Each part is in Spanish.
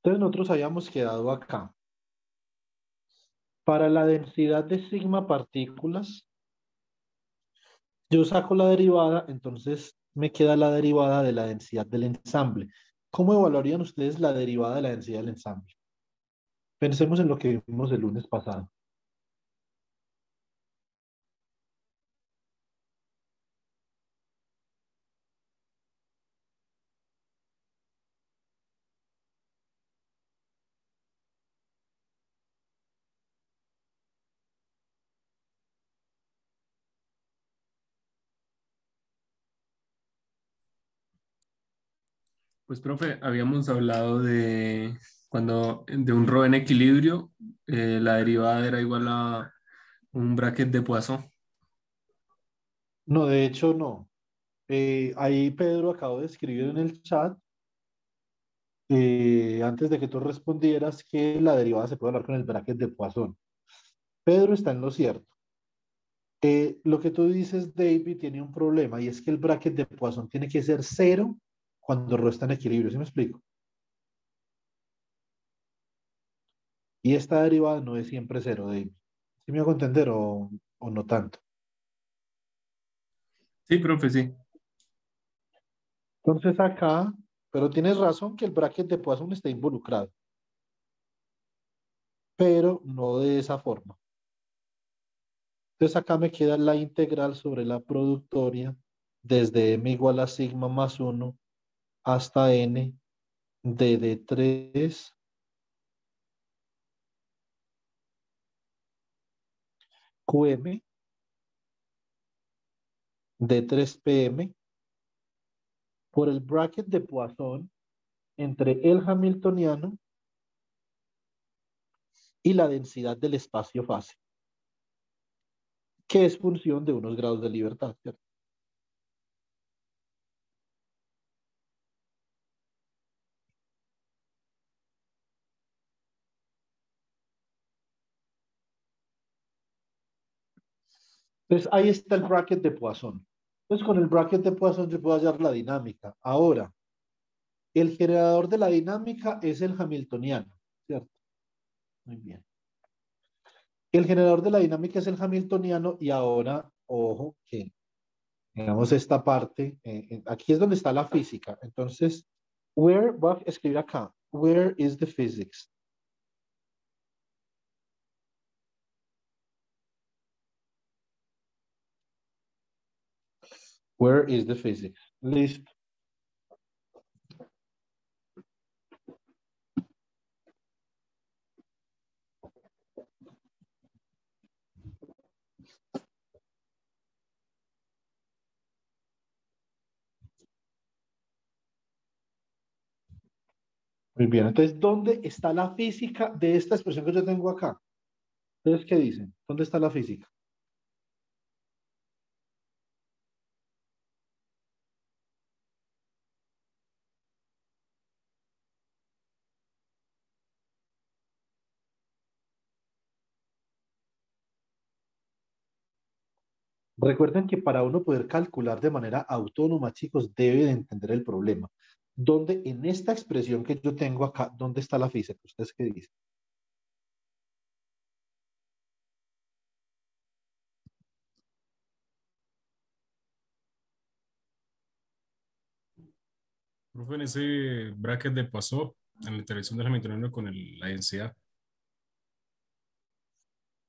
Entonces nosotros habíamos quedado acá. Para la densidad de sigma partículas, yo saco la derivada, entonces me queda la derivada de la densidad del ensamble. ¿Cómo evaluarían ustedes la derivada de la densidad del ensamble? Pensemos en lo que vimos el lunes pasado. Pues, profe, habíamos hablado de cuando de un ρ en equilibrio, la derivada era igual a un bracket de Poisson. No, de hecho no. Ahí Pedro acabó de escribir en el chat, antes de que tú respondieras, que la derivada se puede hablar con el bracket de Poisson. Pedro está en lo cierto. Lo que tú dices, David, tiene un problema y es que el bracket de Poisson tiene que ser cero cuando ρ está en equilibrio. ¿Sí me explico? Y esta derivada no es siempre cero, David. ¿Sí me hago entender o no tanto? Sí, profe, sí. Entonces acá, pero tienes razón que el bracket de Poisson está involucrado, pero no de esa forma. Entonces acá me queda la integral sobre la productoria desde m igual a sigma más uno hasta n de 3 qm de 3 pm por el bracket de Poisson entre el hamiltoniano y la densidad del espacio fase, que es función de unos grados de libertad, ¿cierto? Entonces ahí está el bracket de Poisson. Entonces con el bracket de Poisson yo puedo hallar la dinámica. Ahora, el generador de la dinámica es el hamiltoniano, ¿cierto? Muy bien. El generador de la dinámica es el hamiltoniano y ahora, ojo, que digamos esta parte, aquí es donde está la física. Entonces, voy a escribir acá, where is the physics? Where is the physics? Listo. Muy bien. Entonces, ¿dónde está la física de esta expresión que yo tengo acá? Entonces, ¿qué dicen? ¿Dónde está la física? Recuerden que para uno poder calcular de manera autónoma, chicos, debe de entender el problema. ¿Dónde en esta expresión que yo tengo acá, dónde está la física? ¿Ustedes qué dicen? Profe, en ese bracket de Poisson, en la interacción del hamiltoniano con la densidad.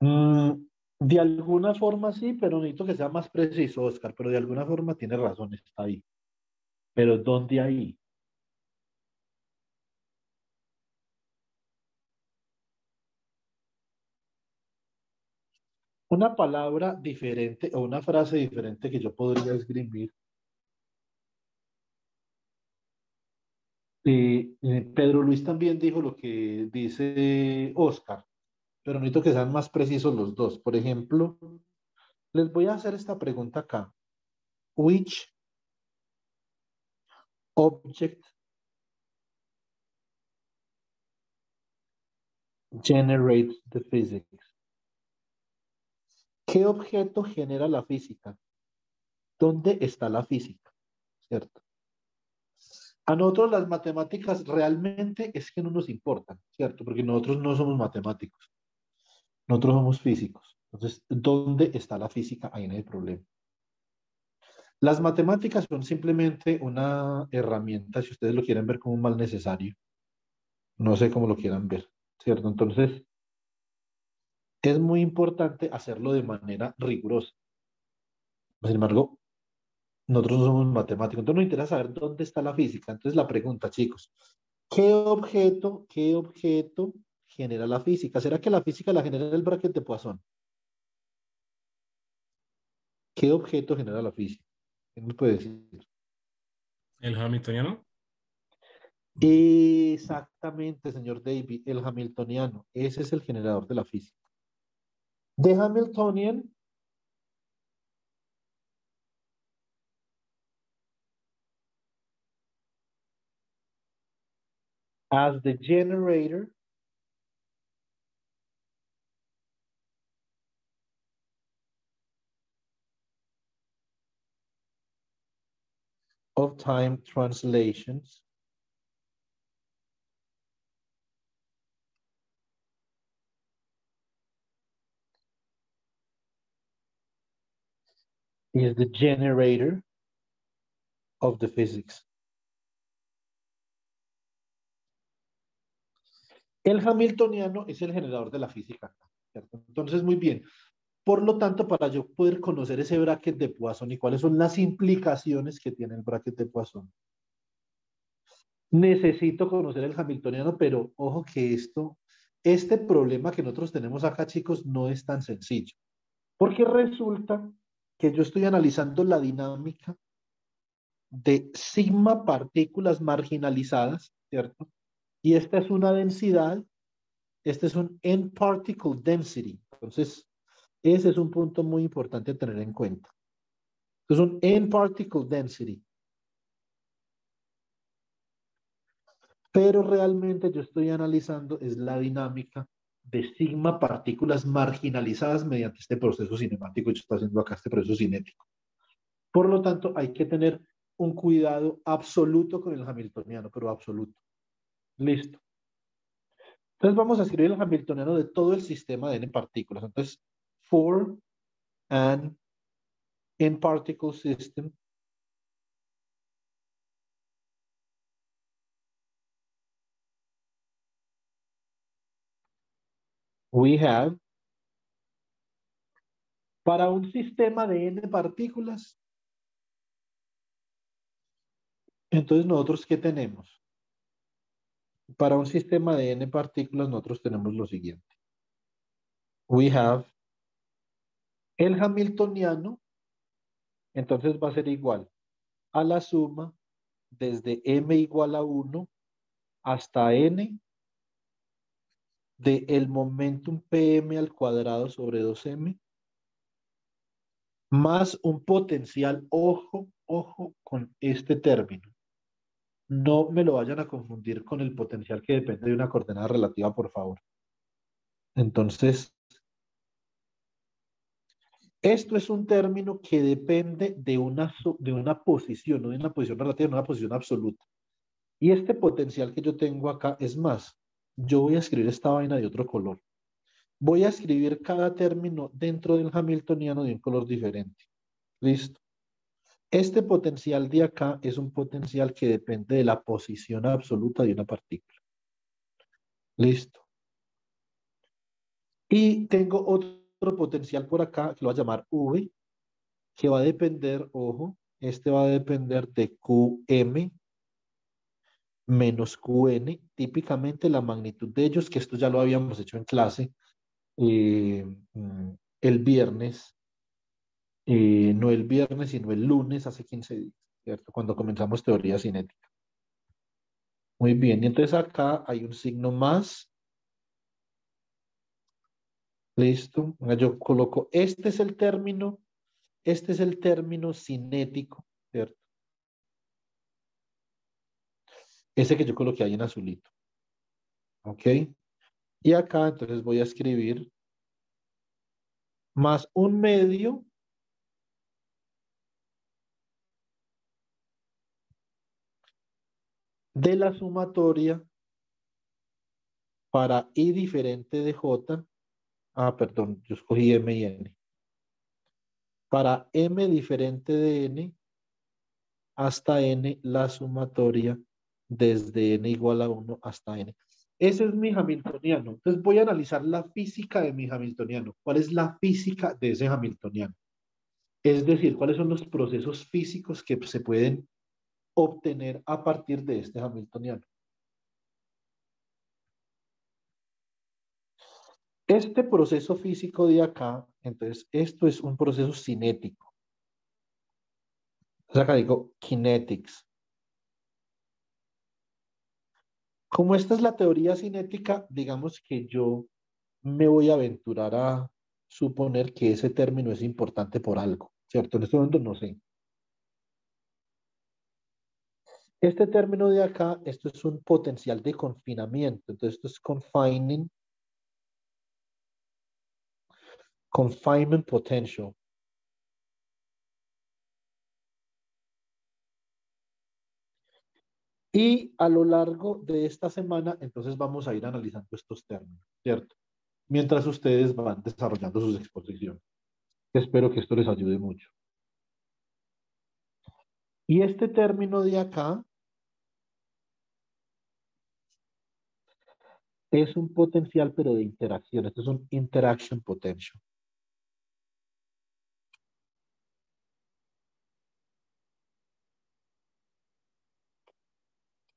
Mm, de alguna forma sí, pero necesito que sea más preciso, Oscar, pero de alguna forma tiene razón, está ahí. Pero ¿dónde ahí? Una palabra diferente o una frase diferente que yo podría escribir. Pedro Luis también dijo lo que dice Oscar, pero necesito que sean más precisos los dos. Por ejemplo, les voy a hacer esta pregunta acá. Which object generates the physics? ¿Qué objeto genera la física? ¿Dónde está la física? ¿Cierto? A nosotros las matemáticas realmente es que no nos importan, ¿cierto? Porque nosotros no somos matemáticos, nosotros somos físicos. Entonces, ¿dónde está la física? Ahí no hay problema. Las matemáticas son simplemente una herramienta, si ustedes lo quieren ver como un mal necesario. No sé cómo lo quieran ver, ¿cierto? Entonces, es muy importante hacerlo de manera rigurosa. Sin embargo, nosotros no somos matemáticos, entonces nos interesa saber dónde está la física. Entonces, la pregunta, chicos, ¿qué objeto genera la física? ¿Será que la física la genera el bracket de Poisson? ¿Qué objeto genera la física? ¿Qué nos puede decir? El hamiltoniano. Exactamente, señor David, el hamiltoniano. Ese es el generador de la física. The Hamiltonian as the generator of time translations is the generator of the physics. El hamiltoniano es el generador de la física, ¿cierto? Entonces, muy bien. Por lo tanto, para yo poder conocer ese bracket de Poisson y cuáles son las implicaciones que tiene el bracket de Poisson, necesito conocer el hamiltoniano, pero ojo que este problema que nosotros tenemos acá, chicos, no es tan sencillo. Porque resulta que yo estoy analizando la dinámica de sigma partículas marginalizadas, ¿cierto? Y esta es una densidad, este es un end particle density. Entonces, ese es un punto muy importante a tener en cuenta. Es un end particle density. Pero realmente yo estoy analizando es la dinámica de sigma partículas marginalizadas mediante este proceso cinemático. Yo estoy haciendo acá este proceso cinético. Por lo tanto, hay que tener un cuidado absoluto con el hamiltoniano, pero absoluto. Listo. Entonces vamos a escribir el hamiltoniano de todo el sistema de n partículas. Entonces, for an n particle system, we have, para un sistema de n partículas, entonces nosotros, ¿qué tenemos? Para un sistema de n partículas, nosotros tenemos lo siguiente. We have el hamiltoniano, entonces va a ser igual a la suma desde m igual a 1 hasta n de el momentum pm al cuadrado sobre 2m más un potencial, ojo con este término. No me lo vayan a confundir con el potencial que depende de una coordenada relativa, por favor. Entonces, esto es un término que depende de una posición, no de una posición relativa, de una posición absoluta. Y este potencial que yo tengo acá es más. Yo voy a escribir esta vaina de otro color. Voy a escribir cada término dentro del hamiltoniano de un color diferente. ¿Listo? Este potencial de acá es un potencial que depende de la posición absoluta de una partícula. ¿Listo? Y tengo otro potencial por acá que lo voy a llamar V, que va a depender, ojo, este va a depender de QM menos QN, típicamente la magnitud de ellos, que esto ya lo habíamos hecho en clase eh, mm, el viernes, no el viernes, sino el lunes hace 15 días, ¿cierto? Cuando comenzamos teoría cinética. Muy bien, y entonces acá hay un signo más. Listo. Yo coloco, este es el término cinético, ¿cierto? Ese que yo coloqué ahí en azulito. ¿Ok? Y acá entonces voy a escribir más un medio de la sumatoria para I diferente de J. Perdón, yo escogí M y N. Para M diferente de N hasta N, la sumatoria desde N igual a 1 hasta N. Ese es mi hamiltoniano. Entonces voy a analizar la física de mi hamiltoniano. ¿Cuál es la física de ese hamiltoniano? Es decir, ¿cuáles son los procesos físicos que se pueden obtener a partir de este hamiltoniano? Este proceso físico de acá, entonces, esto es un proceso cinético. Entonces acá digo kinetics. Como esta es la teoría cinética, digamos que yo me voy a aventurar a suponer que ese término es importante por algo, ¿cierto? En este momento no sé. Este término de acá, esto es un potencial de confinamiento. Entonces, esto es confinement potential. Y a lo largo de esta semana, entonces vamos a ir analizando estos términos, ¿cierto? Mientras ustedes van desarrollando sus exposiciones. Espero que esto les ayude mucho. Y este término de acá es un potencial, pero de interacción. Esto es un interaction potential.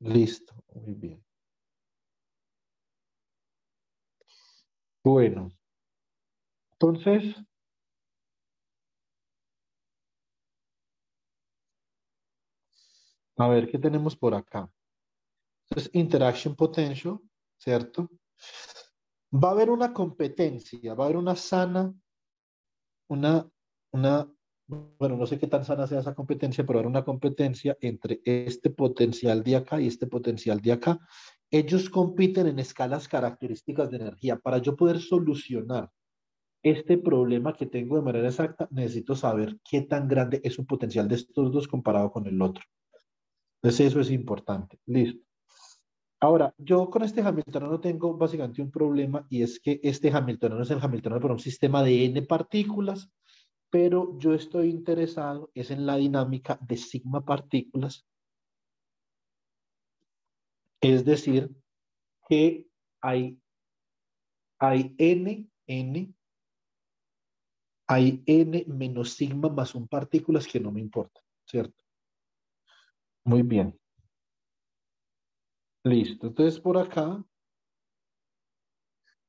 Listo, muy bien. Bueno, entonces, a ver, ¿qué tenemos por acá? Entonces, interaction potential, ¿cierto? Va a haber una competencia, va a haber una sana, bueno, no sé qué tan sana sea esa competencia, pero va a haber una competencia entre este potencial de acá y este potencial de acá. Ellos compiten en escalas características de energía. Para yo poder solucionar este problema que tengo de manera exacta, necesito saber qué tan grande es un potencial de estos dos comparado con el otro. Entonces eso es importante. Listo. Ahora, yo con este hamiltoniano tengo básicamente un problema y es que este hamiltoniano es el hamiltoniano para un sistema de n partículas, pero yo estoy interesado es en la dinámica de sigma partículas, es decir, que hay n menos sigma más un partículas que no me importa, ¿cierto? Muy bien. Listo. Entonces por acá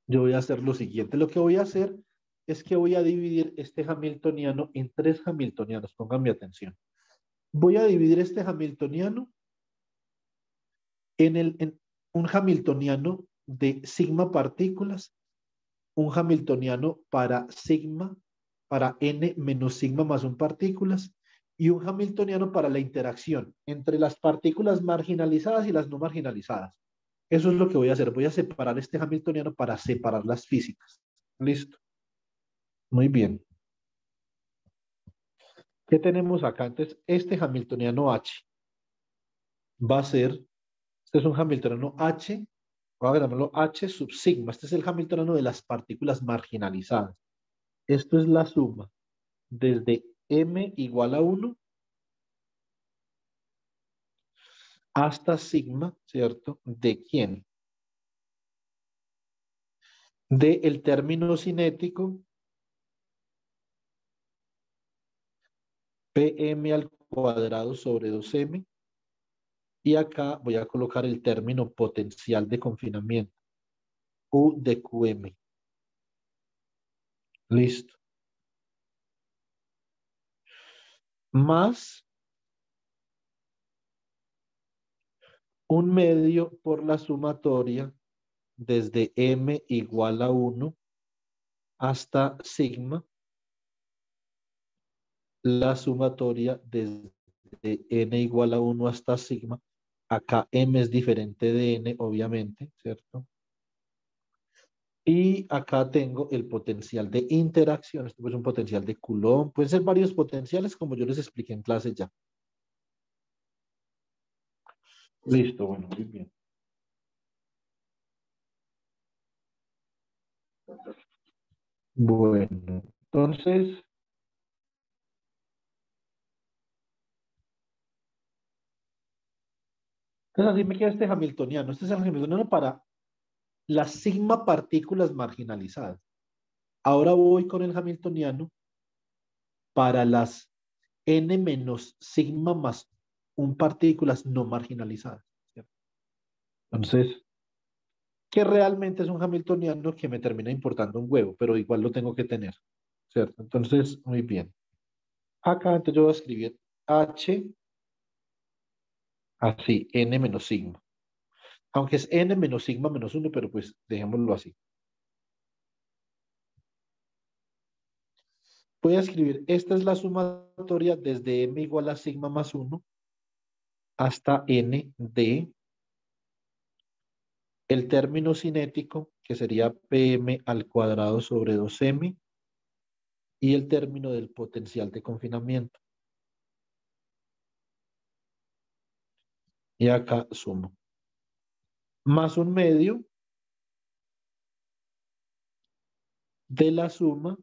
yo voy a hacer lo siguiente. Lo que voy a hacer es que voy a dividir este hamiltoniano en tres hamiltonianos. Pónganme atención. Voy a dividir este hamiltoniano en un hamiltoniano de sigma partículas, un hamiltoniano para sigma, para n menos sigma más un partículas, y un hamiltoniano para la interacción entre las partículas marginalizadas y las no marginalizadas. Eso es lo que voy a hacer. Voy a separar este hamiltoniano para separar las físicas. Listo. Muy bien. ¿Qué tenemos acá? Entonces, este hamiltoniano H va a ser, este es un hamiltoniano H, voy a llamarlo H sub sigma. Este es el hamiltoniano de las partículas marginalizadas. Esto es la suma desde m igual a 1 hasta sigma, ¿cierto? ¿De quién? De el término cinético Pm al cuadrado sobre 2m. Y acá voy a colocar el término potencial de confinamiento, U de Qm. Listo. Más un medio por la sumatoria desde m igual a 1 hasta sigma, la sumatoria desde n igual a 1 hasta sigma. Acá m es diferente de n, obviamente, ¿cierto? Y acá tengo el potencial de interacción. Esto es un potencial de Coulomb. Pueden ser varios potenciales, como yo les expliqué en clase ya. Listo, bueno, muy bien. Bueno, entonces, así me queda este hamiltoniano. Este es el hamiltoniano para las sigma partículas marginalizadas. Ahora voy con el hamiltoniano para las n menos sigma más un partículas no marginalizadas, ¿cierto? Entonces, que realmente es un hamiltoniano que me termina importando un huevo, pero igual lo tengo que tener, ¿cierto? Entonces, muy bien. Acá entonces yo voy a escribir H así, n menos sigma. Aunque es n menos sigma menos 1, pero pues dejémoslo así. Voy a escribir, esta es la sumatoria desde m igual a sigma más 1 hasta n de el término cinético, que sería pm al cuadrado sobre 2m, y el término del potencial de confinamiento. Y acá sumo. Más un medio de la suma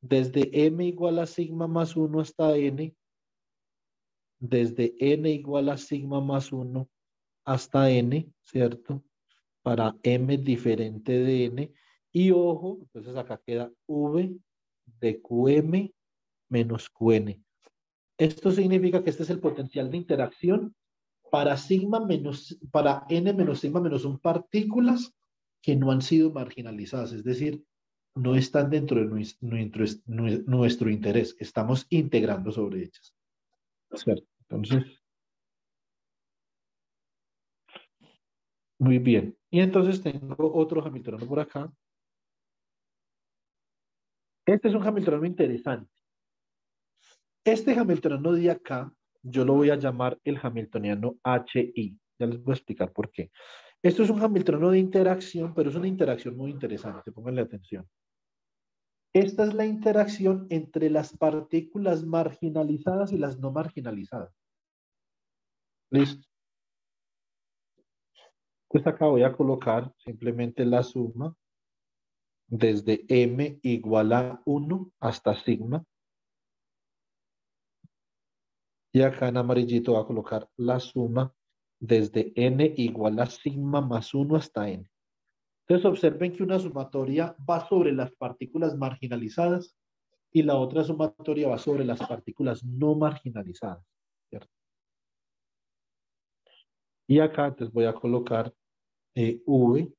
desde m igual a sigma más 1 hasta n, desde n igual a sigma más 1 hasta n, ¿cierto? Para m diferente de n. Y ojo, entonces acá queda v de qm menos qn. Esto significa que este es el potencial de interacción para sigma menos, para n menos sigma menos un partículas que no han sido marginalizadas, es decir, no están dentro de nuestro interés, estamos integrando sobre ellas. ¿Cierto? Entonces, muy bien. Y entonces tengo otro hamiltoniano por acá. Este es un hamiltoniano interesante. Este hamiltoniano de acá, yo lo voy a llamar el hamiltoniano HI. Ya les voy a explicar por qué. Esto es un hamiltoniano de interacción, pero es una interacción muy interesante. Pónganle atención. Esta es la interacción entre las partículas marginalizadas y las no marginalizadas. ¿Listo? Pues acá voy a colocar simplemente la suma desde m igual a 1 hasta sigma. Y acá en amarillito voy a colocar la suma desde n igual a sigma más 1 hasta n. Entonces observen que una sumatoria va sobre las partículas marginalizadas y la otra sumatoria va sobre las partículas no marginalizadas, ¿cierto? Y acá entonces voy a colocar v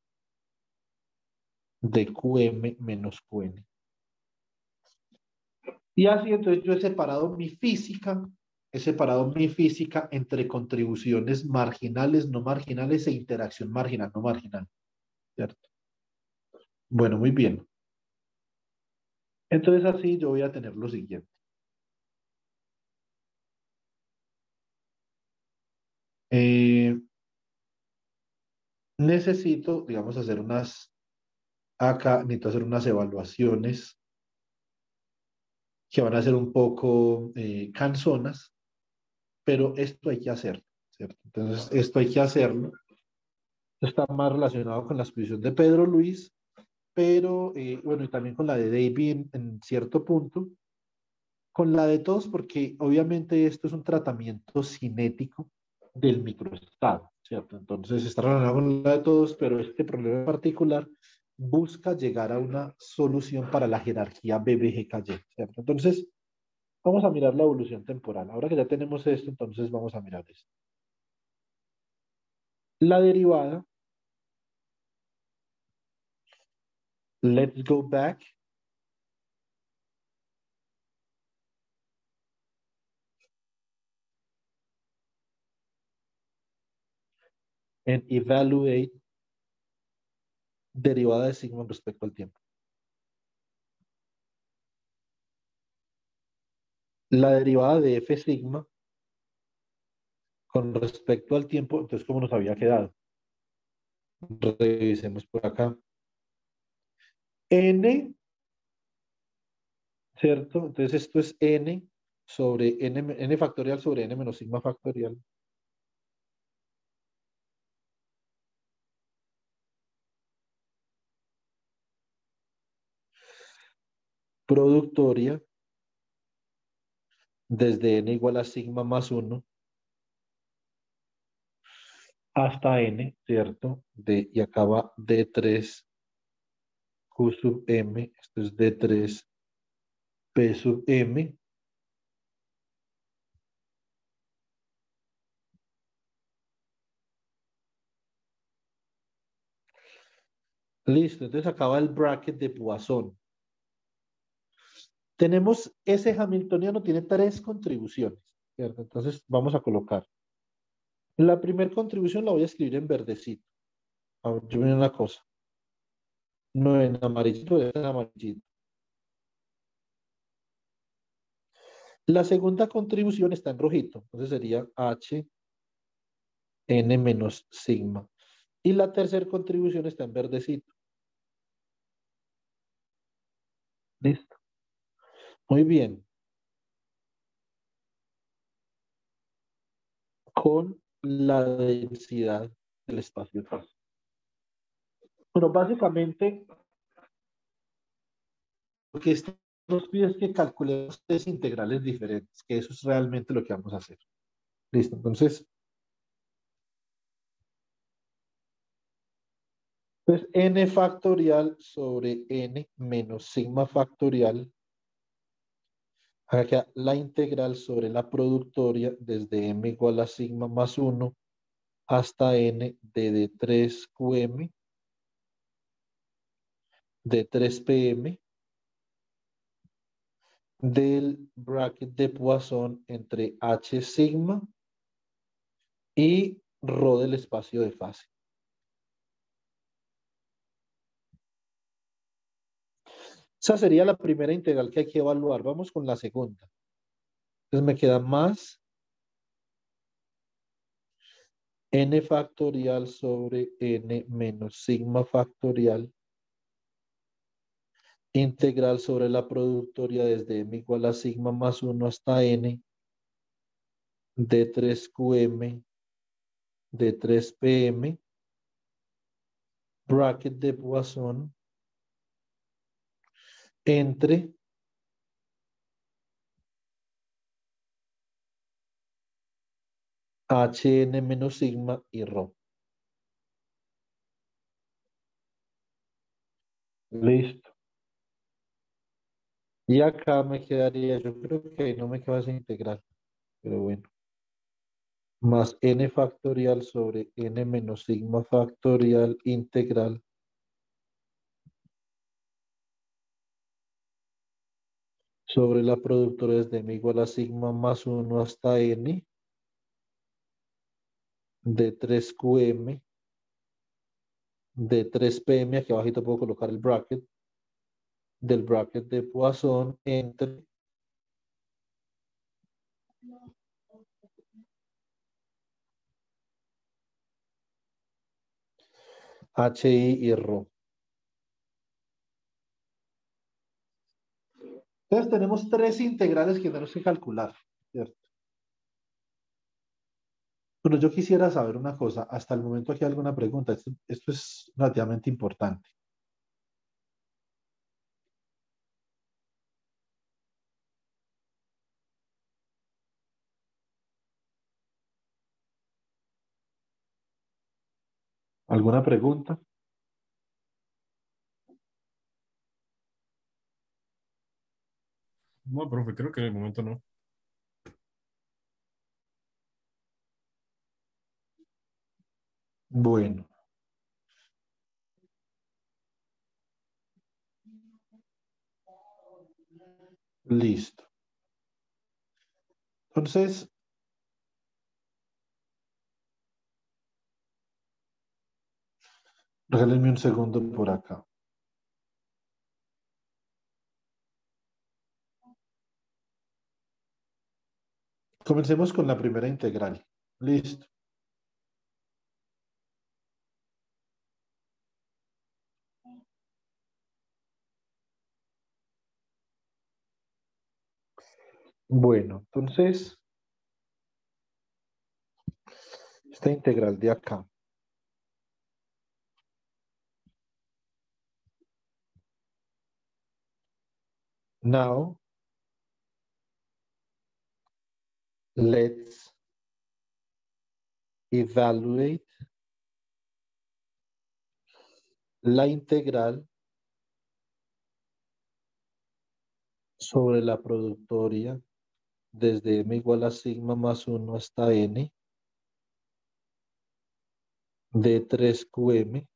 de qm menos qn. Y así entonces yo he separado mi física entre contribuciones marginales, no marginales e interacción marginal, no marginal, ¿cierto? Bueno, muy bien. Entonces así yo voy a tener lo siguiente. Eh, necesito, digamos, necesito hacer unas evaluaciones que van a ser un poco cansonas, pero esto hay que hacerlo, ¿cierto? Entonces, esto hay que hacerlo. Está más relacionado con la exposición de Pedro Luis, pero bueno, y también con la de David en cierto punto, con la de todos, porque obviamente esto es un tratamiento cinético del microestado, ¿cierto? Entonces está relacionado con la de todos, pero este problema en particular busca llegar a una solución para la jerarquía BBGKY, ¿cierto? Entonces, vamos a mirar la evolución temporal. Ahora que ya tenemos esto, entonces vamos a mirar esto. La derivada, let's go back. And evaluate derivada de sigma respecto al tiempo. La derivada de f sigma con respecto al tiempo, entonces, ¿cómo nos había quedado? Revisemos por acá. N, ¿cierto? Entonces esto es n sobre n factorial sobre n menos sigma factorial. productoria desde n igual a sigma más 1 hasta n, ¿cierto? Y acá va D3 Q sub M, esto es D3 P sub M. Listo, entonces acaba el bracket de Poisson. Tenemos ese hamiltoniano, tiene tres contribuciones, ¿cierto? Entonces vamos a colocar. La primera contribución la voy a escribir en verdecito. A ver, yo veo una cosa. No en amarillito, es en amarillito. La segunda contribución está en rojito, entonces sería H n menos sigma. Y la tercera contribución está en verdecito. Listo. Muy bien. Con la densidad del espacio. Bueno, básicamente, lo que esto nos pide es que calculemos tres integrales diferentes, que eso es realmente lo que vamos a hacer. Listo. Entonces, n factorial sobre n menos sigma factorial. Acá la integral sobre la productoria desde m igual a sigma más 1 hasta n de d3qm, d3pm, del bracket de Poisson entre h sigma y rho del espacio de fase. Esa sería la primera integral que hay que evaluar. Vamos con la segunda. Entonces me queda más n factorial sobre n menos sigma factorial integral sobre la productoria desde m igual a sigma más 1 hasta n de 3qm de 3pm bracket de Poisson entre hn menos sigma y rho. Listo. Y acá me quedaría, yo creo que no me queda esa integral, pero bueno. Más n factorial sobre n menos sigma factorial integral sobre la productora desde m igual a sigma más 1 hasta n de 3qm de 3pm, aquí abajito puedo colocar el bracket, del bracket de Poisson entre HI y rho. Entonces tenemos tres integrales que tenemos que calcular, ¿cierto? Bueno, yo quisiera saber una cosa. Hasta el momento aquí hay alguna pregunta. Esto es relativamente importante. ¿Alguna pregunta? No, profe, creo que en el momento no. Bueno, listo. Entonces, regálenme un segundo por acá. Comencemos con la primera integral. Listo. Bueno, entonces, esta integral de acá. Now, let's evaluate la integral sobre la productoria desde m igual a sigma más 1 hasta n de 3qm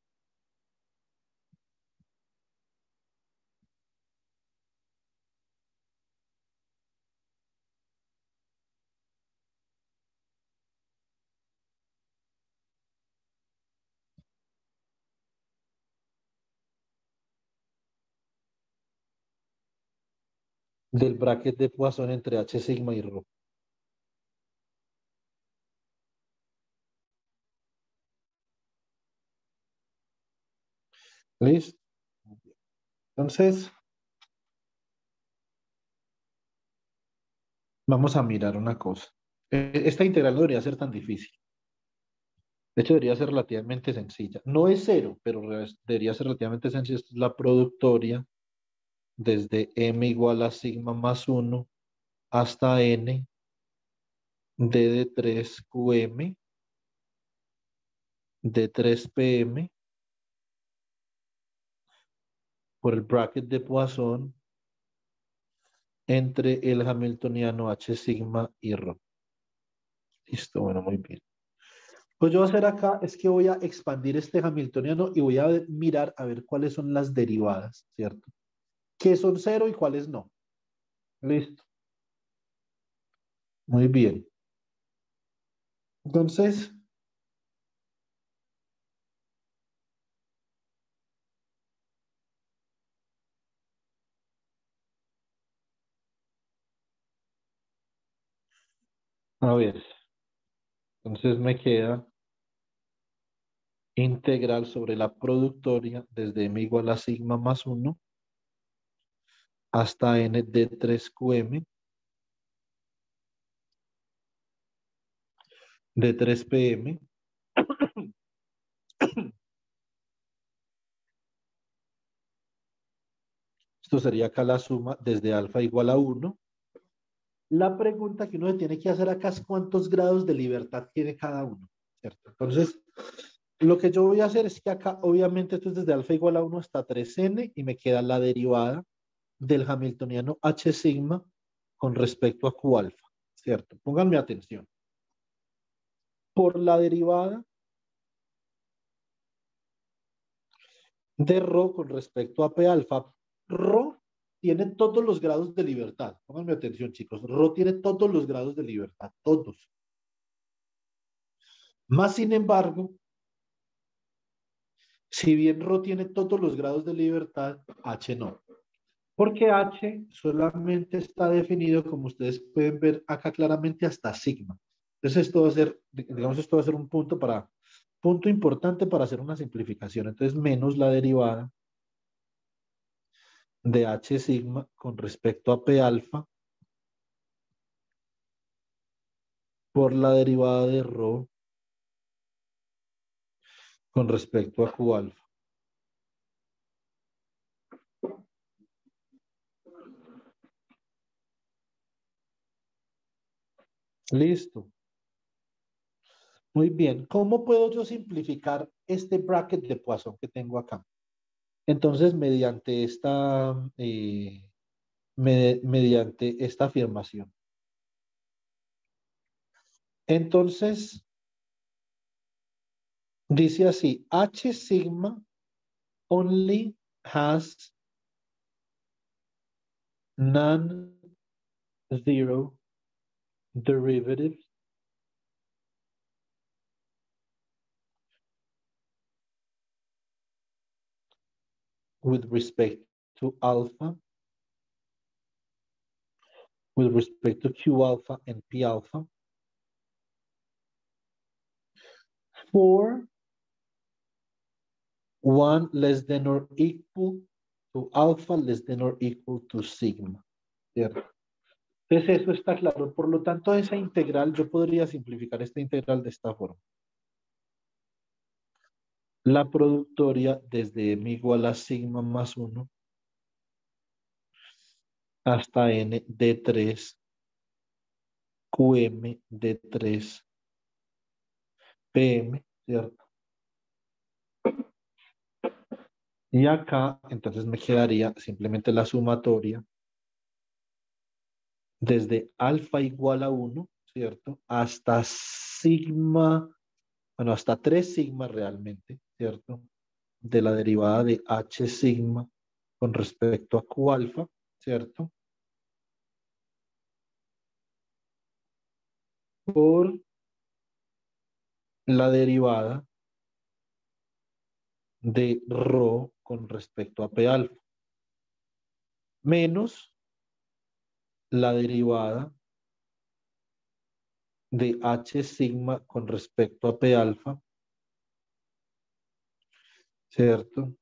del bracket de Poisson entre H sigma y ρ. ¿Listo? Entonces, vamos a mirar una cosa. Esta integral no debería ser tan difícil. De hecho, debería ser relativamente sencilla. No es cero, pero debería ser relativamente sencilla. Esta es la productoria desde m igual a sigma más 1 hasta n d de 3qm de 3pm por el bracket de Poisson entre el hamiltoniano H sigma y ρ. Listo, bueno, muy bien. Pues yo voy a hacer acá es que voy a expandir este hamiltoniano y voy a mirar a ver cuáles son las derivadas, ¿cierto? ¿Qué son cero y cuáles no? Listo. Muy bien. Entonces, a ver. Entonces me queda integral sobre la productoria desde m igual a sigma más 1 hasta n de 3qm de 3pm. Esto sería acá la suma desde alfa igual a 1. La pregunta que uno se tiene que hacer acá es cuántos grados de libertad tiene cada uno, ¿cierto? Entonces, lo que yo voy a hacer es que acá, obviamente, esto es desde alfa igual a 1 hasta 3n y me queda la derivada del hamiltoniano H sigma con respecto a Q alfa, ¿cierto? Pónganme atención. Por la derivada de ρ con respecto a P alfa, ρ tiene todos los grados de libertad. Pónganme atención, chicos. ρ tiene todos los grados de libertad, todos. Más sin embargo, si bien ρ tiene todos los grados de libertad, H no. Porque H solamente está definido, como ustedes pueden ver acá claramente, hasta sigma. Entonces esto va a ser, digamos, esto va a ser un punto importante para hacer una simplificación. Entonces menos la derivada de H sigma con respecto a P alfa por la derivada de ρ con respecto a Q alfa. Listo. Muy bien. ¿Cómo puedo yo simplificar este bracket de Poisson que tengo acá? Entonces, mediante esta afirmación. Entonces, dice así, H sigma only has non-zero derivatives with respect to alpha, with respect to Q alpha and P alpha, for 1 less than or equal to alpha less than or equal to sigma. ¿Cierto? Entonces eso está claro. Por lo tanto, esa integral, yo podría simplificar esta integral de esta forma. La productoria desde m igual a sigma más 1 hasta n de 3 qm de 3 pm, ¿cierto? Y acá, entonces me quedaría simplemente la sumatoria desde alfa igual a 1, ¿cierto? Hasta sigma, bueno, hasta 3 sigma realmente, ¿cierto? De la derivada de h sigma con respecto a q alfa, ¿cierto? Por la derivada de rho con respecto a p alfa, menos la derivada de h sigma con respecto a p alfa, ¿cierto?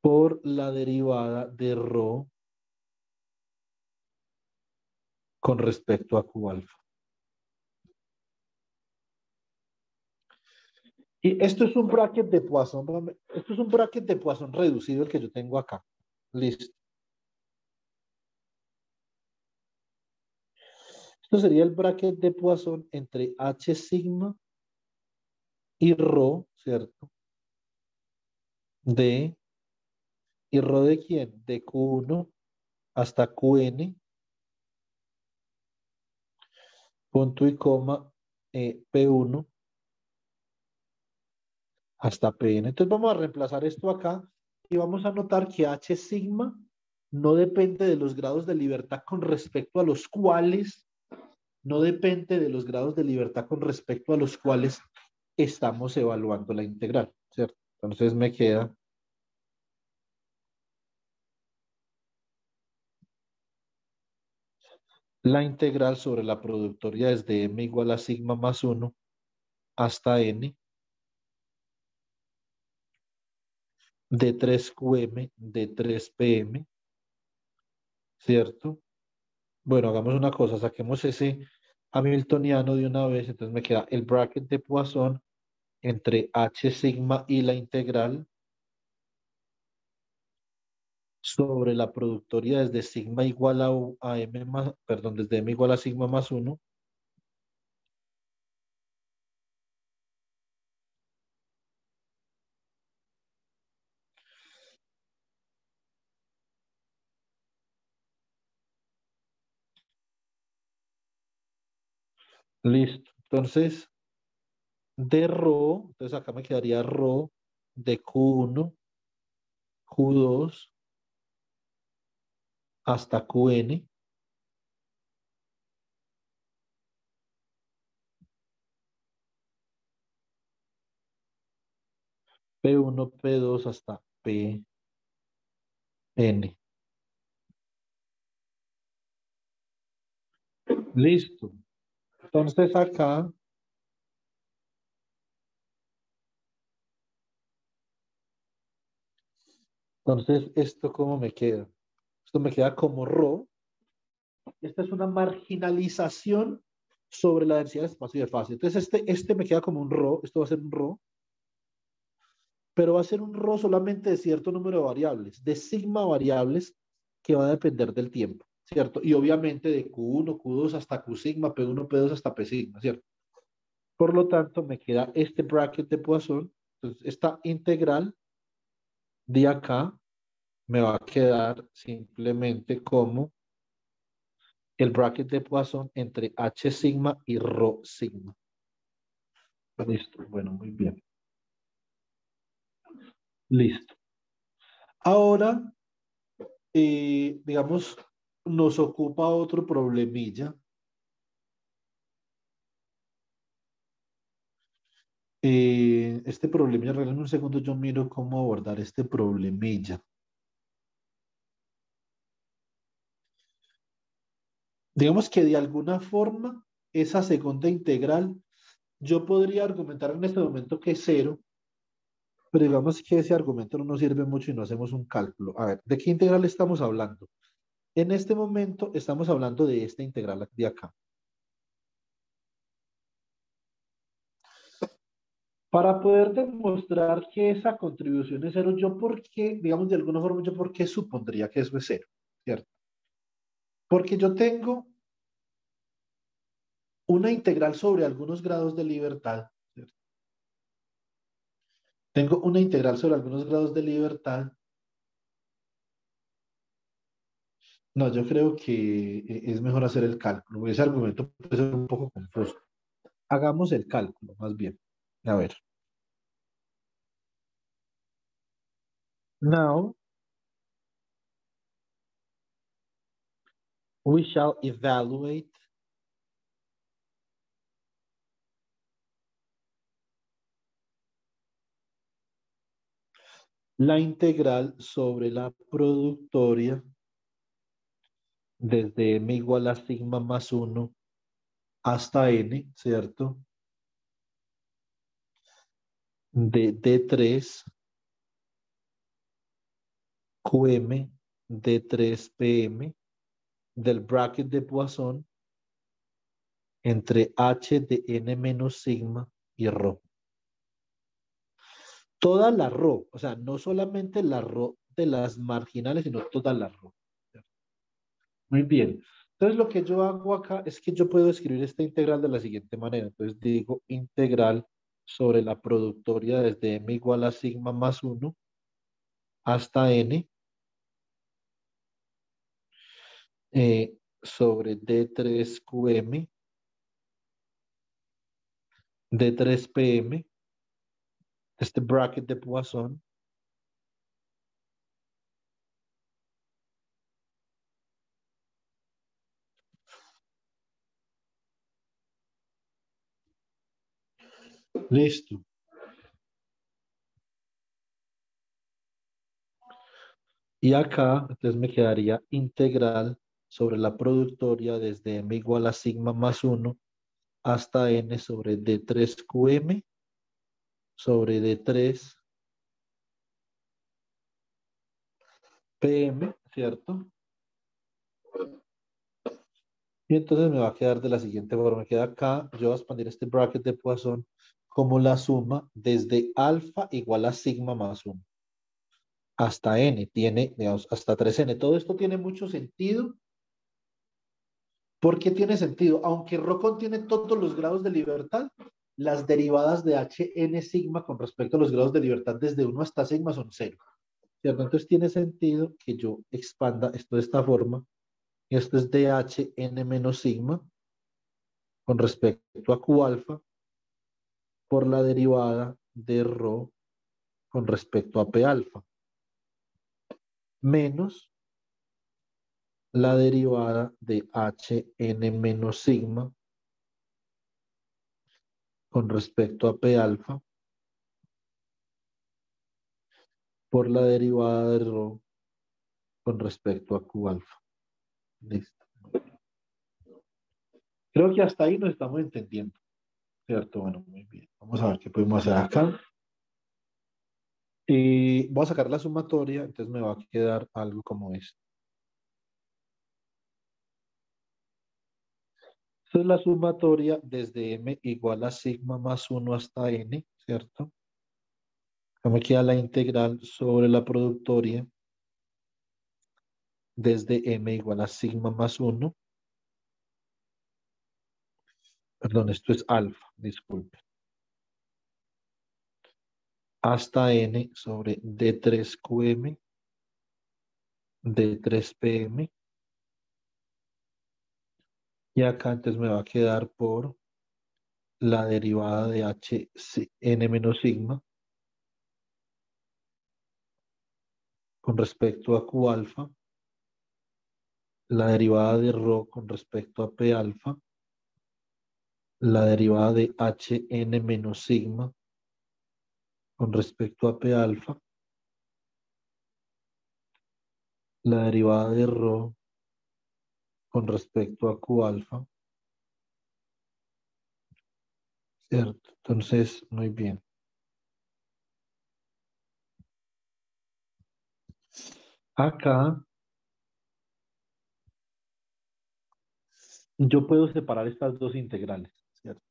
Por la derivada de rho con respecto a q alfa. Y esto es un bracket de Poisson. Esto es un bracket de Poisson reducido el que yo tengo acá. Listo. Esto sería el bracket de Poisson entre h sigma y rho, ¿cierto? ¿Y rho de quién? De Q1 hasta Qn, punto y coma, P1 hasta Pn. Entonces vamos a reemplazar esto acá y vamos a notar que h sigma no depende de los grados de libertad con respecto a los cuales, no depende de los grados de libertad con respecto a los cuales estamos evaluando la integral, ¿cierto? Entonces me queda la integral sobre la productoria desde m igual a sigma más 1 hasta n de 3qm de 3pm, ¿cierto? Bueno, hagamos una cosa, saquemos ese hamiltoniano de una vez, entonces me queda el bracket de Poisson entre h sigma y la integral sobre la productoria desde sigma igual a m más, perdón, desde m igual a sigma más 1 listo. Entonces, de rho, entonces acá me quedaría rho de Q1, Q2 hasta Qn, P1, P2 hasta Pn. Listo. Entonces acá, entonces esto cómo me queda. Esto me queda como rho. Esta es una marginalización sobre la densidad del espacio de fase. Entonces este me queda como un rho, esto va a ser un rho, pero va a ser un rho solamente de cierto número de variables, de sigma variables que va a depender del tiempo, ¿cierto? Y obviamente de Q1, Q2 hasta Q sigma, P1, P2 hasta P sigma, ¿cierto? Por lo tanto, me queda este bracket de Poisson. Entonces, esta integral de acá me va a quedar simplemente como el bracket de Poisson entre H sigma y Rho sigma. Listo, bueno, muy bien. Listo. Ahora, digamos, nos ocupa otro problemilla. Este problemilla, regálame un segundo, yo miro cómo abordar este problemilla. Digamos que de alguna forma, esa segunda integral, yo podría argumentar en este momento que es cero, pero digamos que ese argumento no nos sirve mucho y no hacemos un cálculo. A ver, ¿de qué integral estamos hablando? En este momento estamos hablando de esta integral de acá. Para poder demostrar que esa contribución es cero, yo por qué, digamos de alguna forma, yo por qué supondría que eso es cero, ¿cierto? Porque yo tengo una integral sobre algunos grados de libertad, ¿cierto? Tengo una integral sobre algunos grados de libertad. No, yo creo que es mejor hacer el cálculo. Ese argumento puede ser un poco confuso. Hagamos el cálculo, más bien. A ver. Now, we shall evaluate la integral sobre la productoria desde m igual a sigma más 1 hasta n, ¿cierto? De D3 QM, D3 PM, del bracket de Poisson entre H de n menos sigma y ρ. Toda la ρ, o sea, no solamente la ρ de las marginales, sino toda la ρ. Muy bien. Entonces lo que yo hago acá es que yo puedo escribir esta integral de la siguiente manera. Entonces digo integral sobre la productoria desde m igual a sigma más 1 hasta n sobre D3QM, D3PM, este bracket de Poisson. Listo. Y acá, entonces me quedaría integral sobre la productoria desde m igual a sigma más 1 hasta n sobre D3QM sobre D3PM, ¿cierto? Y entonces me va a quedar de la siguiente forma. Me queda acá, yo voy a expandir este bracket de Poisson como la suma desde alfa igual a sigma más 1 hasta n, tiene, digamos, hasta 3n. Todo esto tiene mucho sentido. ¿Por qué tiene sentido? Aunque ρ contiene todos los grados de libertad, las derivadas de hn sigma con respecto a los grados de libertad desde 1 hasta sigma son 0. ¿Cierto? Entonces tiene sentido que yo expanda esto de esta forma. Y esto es dHn menos sigma con respecto a Q alfa por la derivada de ρ con respecto a P alfa menos la derivada de Hn menos sigma con respecto a P alfa por la derivada de ρ con respecto a Q alfa. Listo. Creo que hasta ahí nos estamos entendiendo, ¿cierto? Bueno, muy bien. Vamos a ver qué podemos hacer acá. Y voy a sacar la sumatoria, entonces me va a quedar algo como esto. Esta es la sumatoria desde m igual a sigma más 1 hasta n, ¿cierto? Acá me queda la integral sobre la productoria desde m igual a sigma más 1. Perdón, esto es alfa, disculpe. Hasta n sobre D3QM, D3PM. Y acá entonces me va a quedar por la derivada de Hn menos sigma con respecto a Q alfa, la derivada de ρ con respecto a P alfa, la derivada de Hn menos sigma con respecto a P alfa, la derivada de ρ con respecto a Q alfa, ¿cierto? Entonces, muy bien. Acá yo puedo separar estas dos integrales, ¿cierto?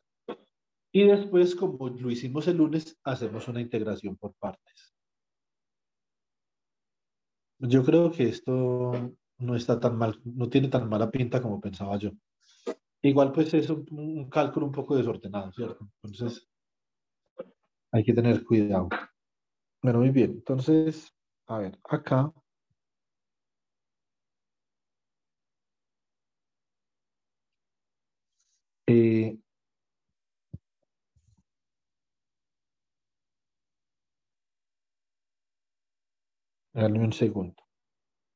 Y después, como lo hicimos el lunes, hacemos una integración por partes. Yo creo que esto no está tan mal, no tiene tan mala pinta como pensaba yo. Igual pues es un cálculo un poco desordenado, ¿cierto? Entonces hay que tener cuidado. Bueno, muy bien. Entonces, a ver, acá. eh, Dame un segundo.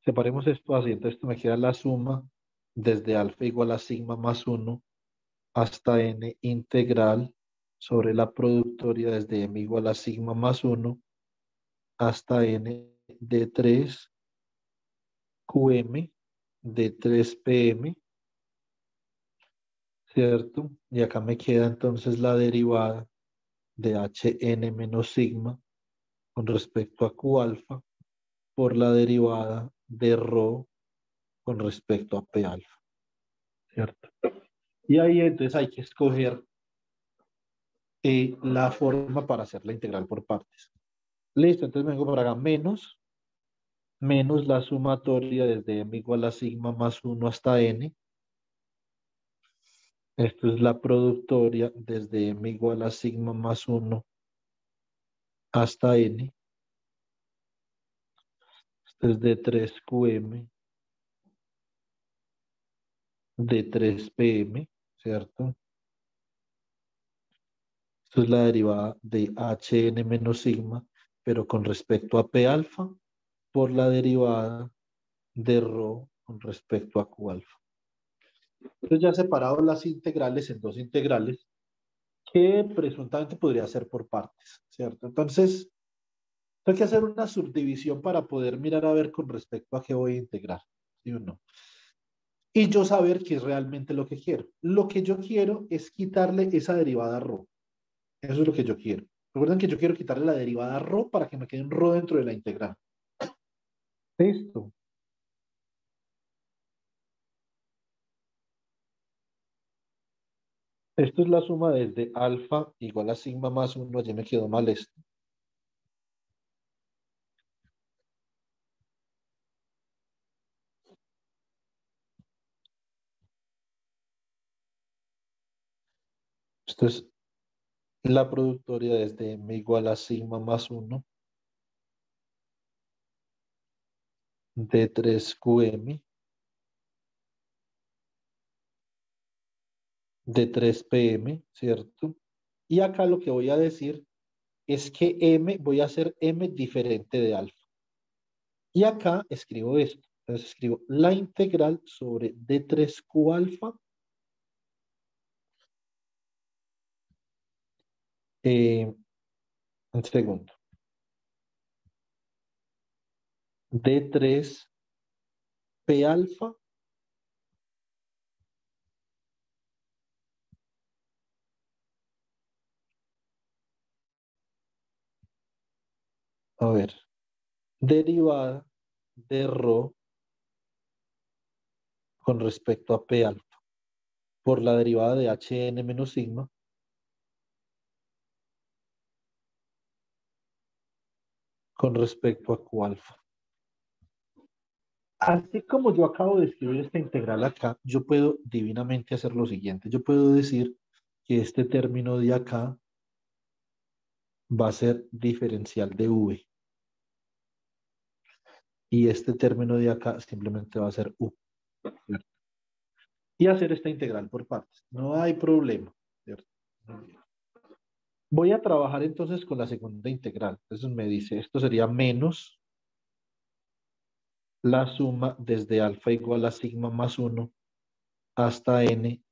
Separemos esto así. Entonces esto me queda la suma desde alfa igual a sigma más uno hasta n integral sobre la productoria desde m igual a sigma más uno hasta n de 3 qm de 3 pm, ¿cierto? Y acá me queda entonces la derivada de hn menos sigma con respecto a q alfa por la derivada de rho con respecto a p alfa, ¿cierto? Y ahí entonces hay que escoger la forma para hacer la integral por partes. Listo, entonces vengo por acá menos la sumatoria desde m igual a sigma más uno hasta n. Esto es la productoria desde m igual a sigma más uno hasta n. Esto es de 3qm de 3pm, ¿cierto? Esto es la derivada de hn menos sigma, pero con respecto a p alfa por la derivada de rho con respecto a q alfa. Entonces ya he separado las integrales en dos integrales que presuntamente podría ser por partes, ¿cierto? Entonces, tengo que hacer una subdivisión para poder mirar a ver con respecto a qué voy a integrar, ¿sí o no? Y yo saber qué es realmente lo que quiero. Lo que yo quiero es quitarle esa derivada rho. Eso es lo que yo quiero. Recuerden que yo quiero quitarle la derivada rho para que me quede un rho dentro de la integral. Listo. Esto es la suma desde alfa igual a sigma más 1. Allí me quedó mal esto. Esto es la productoria desde m igual a sigma más 1 de 3qm de 3pm, ¿cierto? Y acá lo que voy a decir es que m, voy a hacer m diferente de alfa. Y acá escribo esto. Entonces escribo la integral sobre d3q alfa un segundo. D3p alfa a ver, derivada de rho con respecto a p alfa por la derivada de hn menos sigma con respecto a q alfa. Así como yo acabo de escribir esta integral acá, yo puedo divinamente hacer lo siguiente. Yo puedo decir que este término de acá va a ser diferencial de v. Y este término de acá simplemente va a ser u, ¿cierto? Y hacer esta integral por partes. No hay problema, ¿cierto? Voy a trabajar entonces con la segunda integral. Entonces me dice, esto sería menos la suma desde alfa igual a sigma más 1 hasta n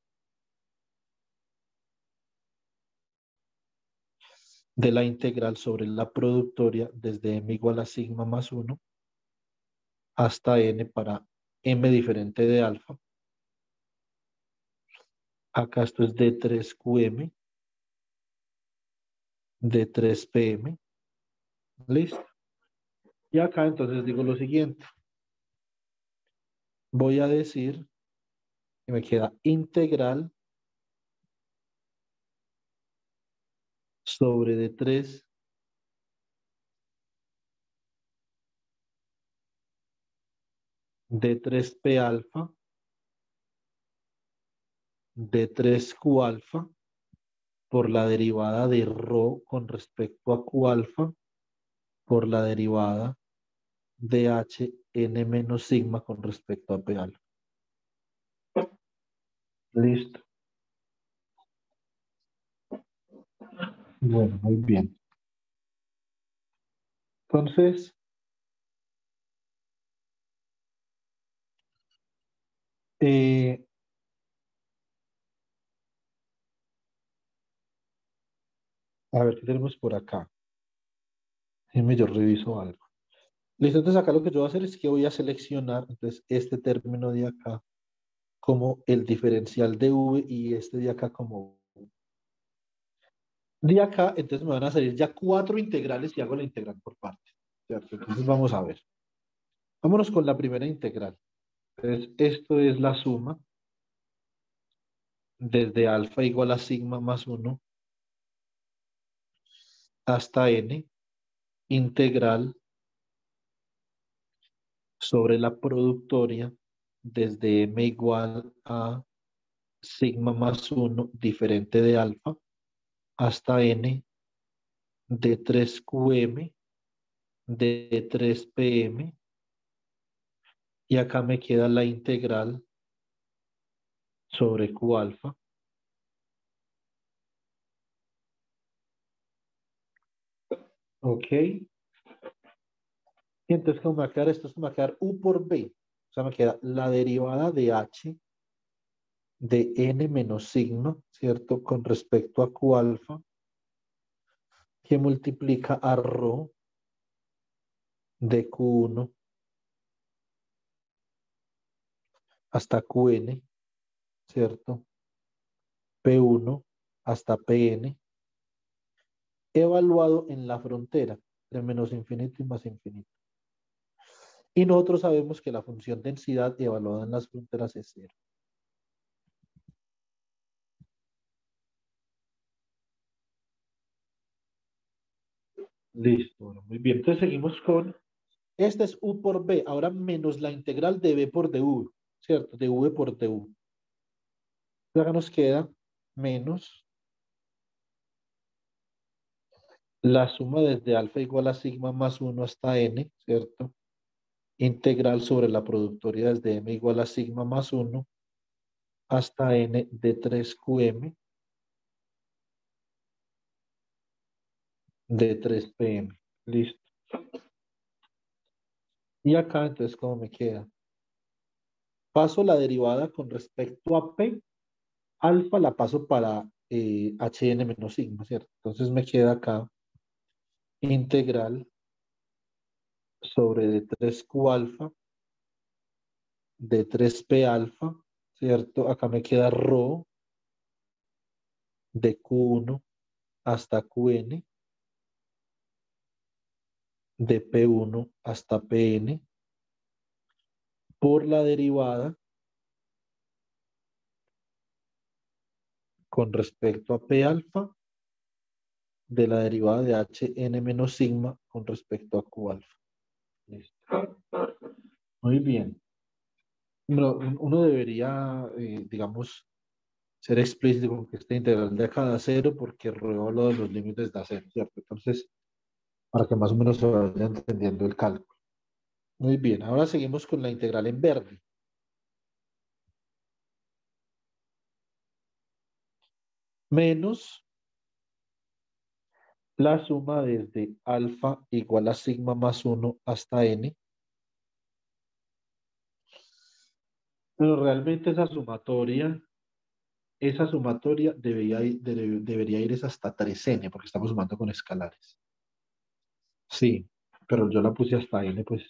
de la integral sobre la productoria desde m igual a sigma más 1 hasta n para m diferente de alfa. Acá esto es de 3qm de 3pm. Listo. Y acá entonces digo lo siguiente. Voy a decir que me queda integral sobre D3 D3P alfa, D3Q alfa, por la derivada de ρ con respecto a Q alfa, por la derivada de Hn menos sigma con respecto a P alfa. Listo. Bueno, muy bien. Entonces, a ver qué tenemos por acá. Déjenme yo reviso algo. Listo, entonces acá lo que yo voy a hacer es que voy a seleccionar entonces este término de acá como el diferencial de V y este de acá como V. De acá, entonces me van a salir ya 4 integrales y hago la integral por parte. ¿Cierto? Entonces vamos a ver. Vámonos con la primera integral. Entonces, esto es la suma desde alfa igual a sigma más 1 hasta n, integral sobre la productoria desde m igual a sigma más 1 diferente de alfa hasta n de 3qm de 3pm y acá me queda la integral sobre q alfa. Ok. Y entonces, ¿cómo me va a quedar esto? Esto me va a quedar u por b. O sea, me queda la derivada de h de n menos sigma, ¿cierto? Con respecto a q alfa, que multiplica a rho de q1 hasta qn, ¿cierto? P1 hasta Pn, evaluado en la frontera de menos infinito y más infinito. Y nosotros sabemos que la función densidad evaluada en las fronteras es cero. Listo, bueno, muy bien. Entonces seguimos con, este es u por b, ahora menos la integral de b por du, ¿cierto? De v por du. Entonces acá nos queda menos la suma desde alfa igual a sigma más 1 hasta n, ¿cierto? Integral sobre la productoria desde m igual a sigma más 1 hasta n de 3qm de 3pm. Listo. Y acá entonces, ¿cómo me queda? Paso la derivada con respecto a p, alfa la paso para hn menos sigma, ¿cierto? Entonces me queda acá integral sobre de 3q alfa de 3p alfa, ¿cierto? Acá me queda rho de q1 hasta qn, de p1 hasta pn, por la derivada con respecto a p alfa de la derivada de hn menos sigma con respecto a q alfa. Listo. Muy bien. Uno debería, digamos, ser explícito con que esta integral de acá da cero porque luego lo de los límites da cero, ¿cierto? Entonces, para que más o menos se vaya entendiendo el cálculo. Muy bien, ahora seguimos con la integral en verde. Menos la suma desde alfa igual a sigma más 1 hasta n. Pero realmente esa sumatoria debería ir es hasta 3n porque estamos sumando con escalares. Sí, pero yo la puse hasta n pues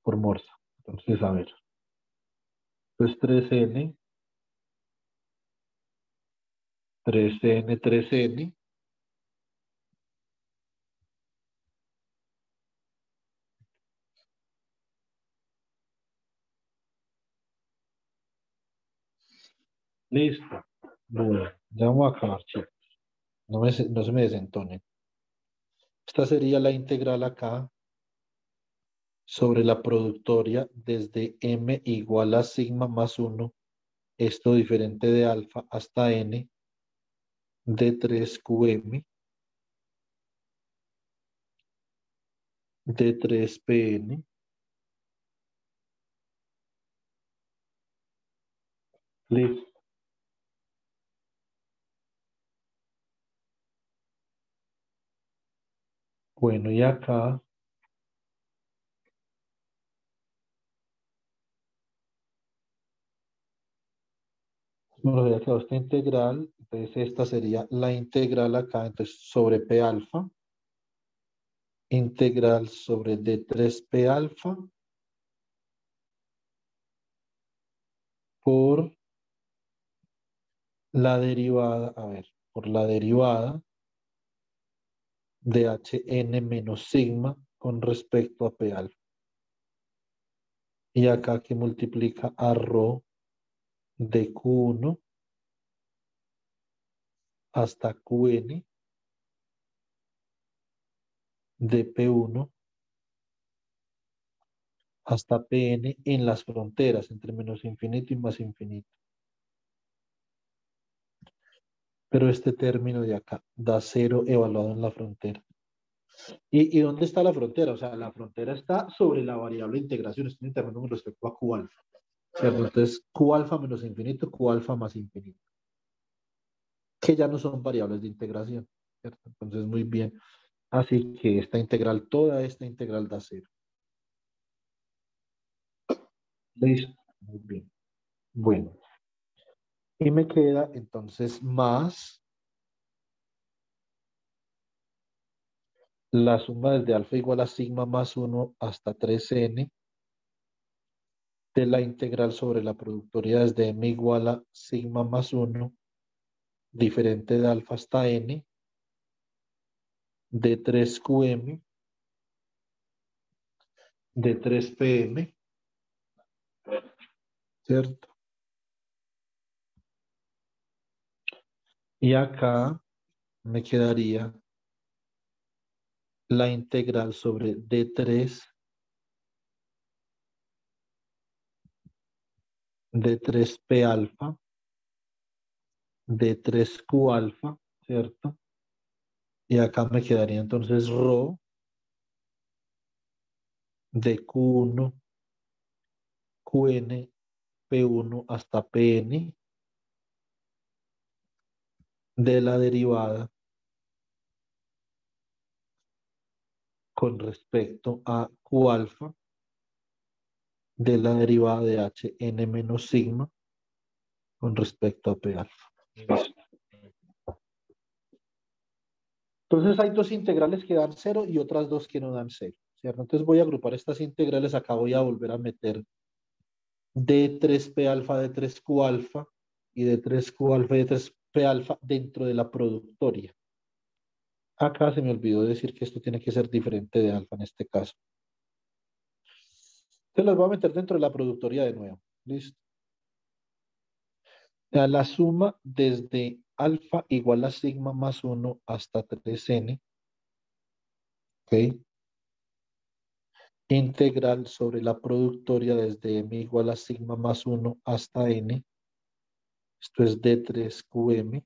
por morsa. Entonces, a ver. Entonces 3n, 3n, 3n. Listo. Bueno, ya vamos a acabar, chicos. No se me desentonen. Esta sería la integral acá sobre la productoria desde m igual a sigma más 1, esto diferente de alfa hasta n de 3qm de 3pn. Listo. Bueno, y acá nos había quedado esta integral, entonces esta sería la integral acá, entonces sobre p alfa, integral sobre d3p alfa por la derivada, a ver, por la derivada de Hn menos sigma con respecto a p alfa. Y acá que multiplica a rho de Q1 hasta Qn de P1 hasta Pn en las fronteras entre menos infinito y más infinito. Pero este término de acá da 0 evaluado en la frontera. ¿Y dónde está la frontera? O sea, la frontera está sobre la variable integración, es un intervalo con respecto a Q alfa. ¿Cierto? Entonces, Q alfa menos infinito, Q alfa más infinito. Que ya no son variables de integración. ¿Cierto? Entonces, muy bien. Así que esta integral, toda esta integral da 0. ¿Listo? Muy bien. Bueno. Y me queda entonces más la suma desde alfa igual a sigma más 1 hasta 3n de la integral sobre la productoria desde m igual a sigma más 1 diferente de alfa hasta n de 3qm de 3pm, ¿cierto? Y acá me quedaría la integral sobre d3 de 3p alfa de 3q alfa, ¿cierto? Y acá me quedaría entonces rho de Q1, Qn, P1 hasta Pn de la derivada con respecto a Q alfa de la derivada de Hn menos sigma con respecto a P alfa. Entonces hay dos integrales que dan 0 y otras dos que no dan 0, ¿cierto? Entonces voy a agrupar estas integrales, acá voy a volver a meter D3P alfa, D3Q alfa y D3Q alfa y D3P alfa dentro de la productoria. Acá se me olvidó decir que esto tiene que ser diferente de alfa en este caso. Entonces las voy a meter dentro de la productoria de nuevo. ¿Listo? La suma desde alfa igual a sigma más 1 hasta 3n. ¿Ok? Integral sobre la productoria desde m igual a sigma más 1 hasta n. Esto es d3qm.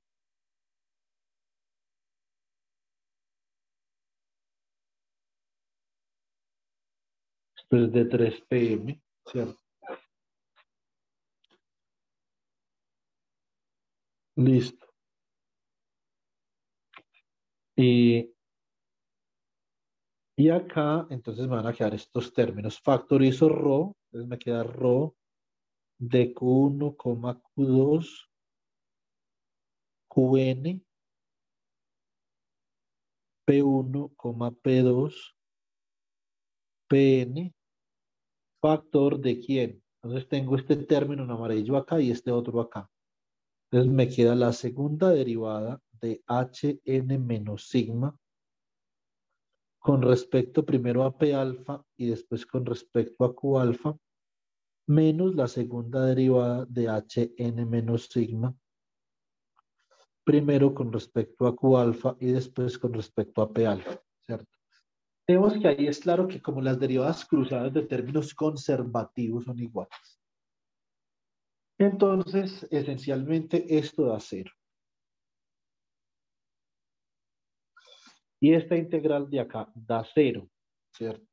Esto es d3pm, ¿cierto? Listo. Y acá, entonces me van a quedar estos términos. Factorizo rho, entonces me queda rho de Q1, Q2, Qn, P1, P2, Pn, factor de quién. Entonces tengo este término en amarillo acá y este otro acá. Entonces me queda la segunda derivada de Hn menos sigma con respecto primero a P alfa y después con respecto a Q alfa, menos la segunda derivada de Hn menos sigma primero con respecto a Q alfa y después con respecto a P alfa, ¿cierto? Vemos que ahí es claro que como las derivadas cruzadas de términos conservativos son iguales. Entonces, esencialmente esto da cero. Y esta integral de acá da cero, ¿cierto?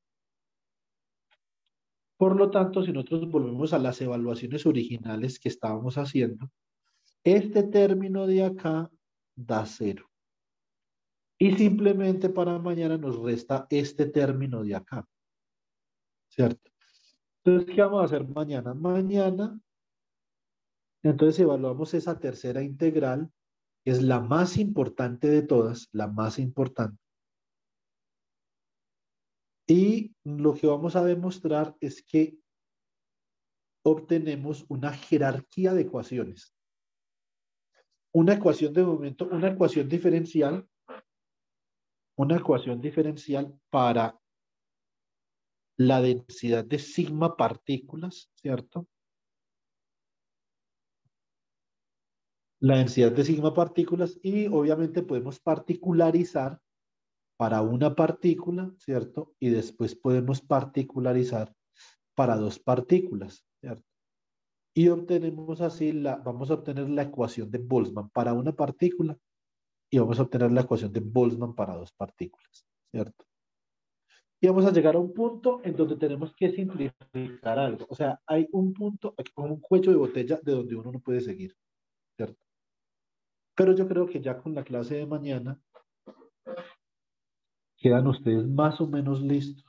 Por lo tanto, si nosotros volvemos a las evaluaciones originales que estábamos haciendo, este término de acá da cero. Y simplemente para mañana nos resta este término de acá, ¿cierto? Entonces, ¿qué vamos a hacer mañana? Mañana, entonces evaluamos esa tercera integral, que es la más importante de todas, la más importante. Y lo que vamos a demostrar es que obtenemos una jerarquía de ecuaciones. Una ecuación de momento, una ecuación diferencial para la densidad de sigma partículas, ¿cierto? La densidad de sigma partículas y obviamente podemos particularizar para una partícula, ¿cierto? Y después podemos particularizar para dos partículas, ¿cierto? Y obtenemos así, vamos a obtener la ecuación de Boltzmann para una partícula y vamos a obtener la ecuación de Boltzmann para dos partículas, ¿cierto? Y vamos a llegar a un punto en donde tenemos que simplificar algo. O sea, hay un punto, aquí como un cuello de botella de donde uno no puede seguir, ¿cierto? Pero yo creo que ya con la clase de mañana quedan ustedes más o menos listos.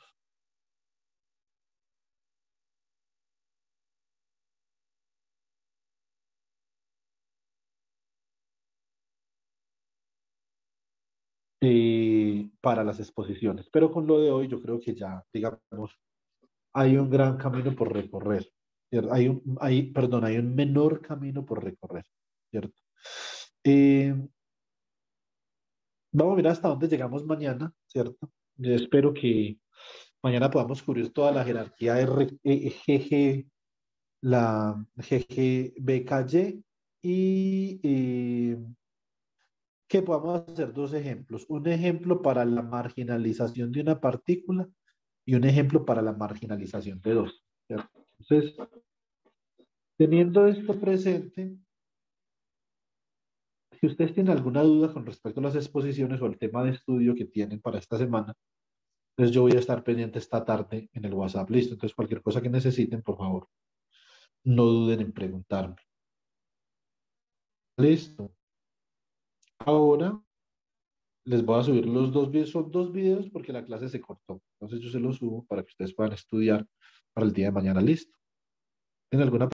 Para las exposiciones. Pero con lo de hoy yo creo que ya, digamos, hay un gran camino por recorrer, ¿cierto? Hay un menor camino por recorrer, ¿cierto? Vamos a mirar hasta dónde llegamos mañana, ¿cierto? Yo espero que mañana podamos cubrir toda la jerarquía GG, la GGBKY y que podamos hacer dos ejemplos. Un ejemplo para la marginalización de una partícula y un ejemplo para la marginalización de dos, ¿cierto? Entonces, teniendo esto presente, si ustedes tienen alguna duda con respecto a las exposiciones o al tema de estudio que tienen para esta semana, entonces yo voy a estar pendiente esta tarde en el WhatsApp. Listo. Entonces, cualquier cosa que necesiten, por favor, no duden en preguntarme. Listo. Ahora les voy a subir los dos videos. Son dos videos porque la clase se cortó. Entonces yo se los subo para que ustedes puedan estudiar para el día de mañana. Listo. ¿Tienen alguna